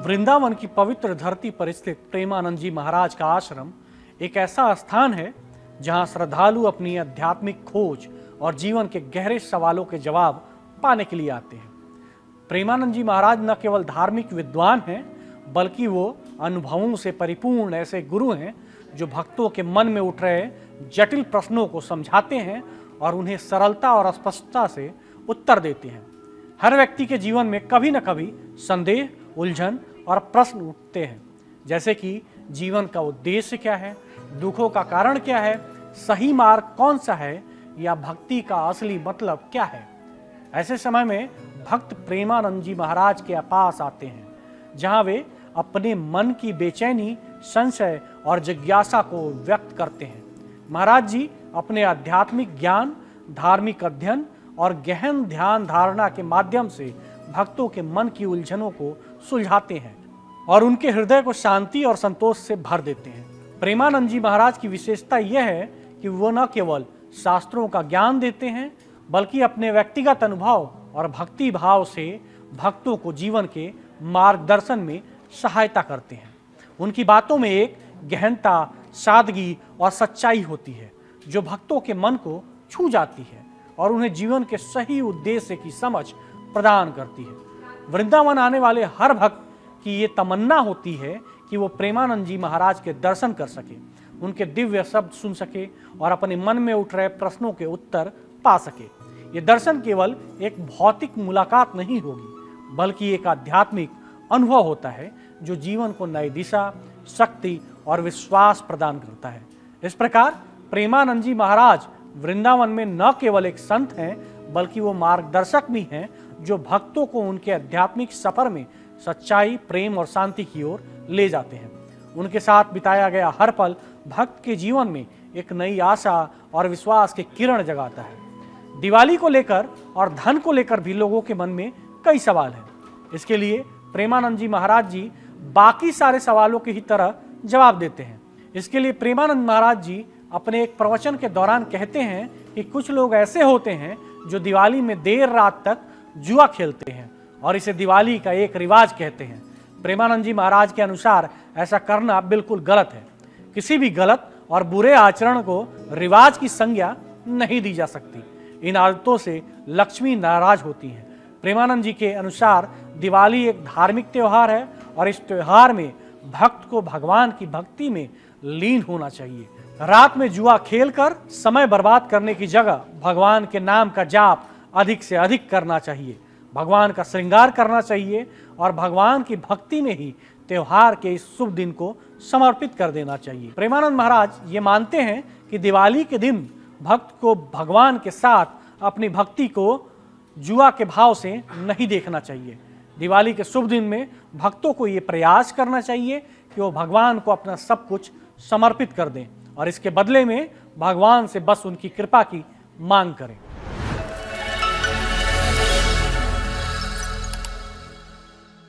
वृंदावन की पवित्र धरती पर स्थित प्रेमानंद जी महाराज का आश्रम एक ऐसा स्थान है जहां श्रद्धालु अपनी आध्यात्मिक खोज और जीवन के गहरे सवालों के जवाब पाने के लिए आते हैं। प्रेमानंद जी महाराज न केवल धार्मिक विद्वान हैं, बल्कि वो अनुभवों से परिपूर्ण ऐसे गुरु हैं जो भक्तों के मन में उठ रहे जटिल प्रश्नों को समझाते हैं और उन्हें सरलता और स्पष्टता से उत्तर देते हैं। हर व्यक्ति के जीवन में कभी न कभी संदेह, उलझन और प्रश्न उठते हैं, जैसे कि जीवन का उद्देश्य क्या है, दुखों का कारण क्या है, सही मार्ग कौन सा है या भक्ति का असली मतलब क्या है। ऐसे समय में भक्त प्रेमानंद जी महाराज के पास आते हैं, जहां वे अपने मन की बेचैनी, संशय और जिज्ञासा को व्यक्त करते हैं। महाराज जी अपने आध्यात्मिक ज्ञान, धार्मिक अध्ययन और गहन ध्यान धारणा के माध्यम से भक्तों के मन की उलझनों को सुलझाते हैं और उनके हृदय को शांति और संतोष से भर देते हैं। प्रेमानंद जी महाराज की विशेषता यह है कि वो न केवल शास्त्रों का ज्ञान देते हैं, बल्कि अपने व्यक्तिगत अनुभव और भक्ति भाव से भक्तों को जीवन के मार्गदर्शन में सहायता करते हैं। उनकी बातों में एक गहनता, सादगी और सच्चाई होती है जो भक्तों के मन को छू जाती है और उन्हें जीवन के सही उद्देश्य की समझ प्रदान करती है। वृंदावन आने वाले हर भक्त की ये तमन्ना होती है कि वो प्रेमानंद जी महाराज के दर्शन कर सके, उनके दिव्य शब्द सुन सके और अपने मन में उठ रहे प्रश्नों के उत्तर पा सके। ये दर्शन केवल एक भौतिक मुलाकात नहीं होगी, बल्कि एक आध्यात्मिक अनुभव होता है जो जीवन को नई दिशा, शक्ति और विश्वास प्रदान करता है। इस प्रकार प्रेमानंद जी महाराज वृंदावन में न केवल एक संत हैं, बल्कि वो मार्गदर्शक भी हैं जो भक्तों को उनके आध्यात्मिक सफर में सच्चाई, प्रेम और शांति की ओर ले जाते हैं। उनके साथ बिताया गया हर पल भक्त के जीवन में एक नई आशा और विश्वास की किरण जगाता है। दिवाली को लेकर और धन को लेकर भी लोगों के मन में कई सवाल हैं। इसके लिए प्रेमानंद जी महाराज जी बाकी सारे सवालों की ही तरह जवाब देते हैं। इसके लिए प्रेमानंद महाराज जी अपने एक प्रवचन के दौरान कहते हैं कि कुछ लोग ऐसे होते हैं जो दिवाली में देर रात तक जुआ खेलते हैं और इसे दिवाली का एक रिवाज कहते हैं। प्रेमानंद जी महाराज के अनुसार ऐसा करना बिल्कुल गलत है। किसी भी गलत और बुरे आचरण को रिवाज की संज्ञा नहीं दी जा सकती। इन आदतों से लक्ष्मी नाराज होती हैं। प्रेमानंद जी के अनुसार दिवाली एक धार्मिक त्योहार है और इस त्योहार में भक्त को भगवान की भक्ति में लीन होना चाहिए। रात में जुआ खेलकर समय बर्बाद करने की जगह भगवान के नाम का जाप अधिक से अधिक करना चाहिए, भगवान का श्रृंगार करना चाहिए और भगवान की भक्ति में ही त्योहार के इस शुभ दिन को समर्पित कर देना चाहिए। प्रेमानंद महाराज ये मानते हैं कि दिवाली के दिन भक्त को भगवान के साथ अपनी भक्ति को जुआ के भाव से नहीं देखना चाहिए। दिवाली के शुभ दिन में भक्तों को ये प्रयास करना चाहिए कि वो भगवान को अपना सब कुछ समर्पित कर दें और इसके बदले में भगवान से बस उनकी कृपा की मांग करें।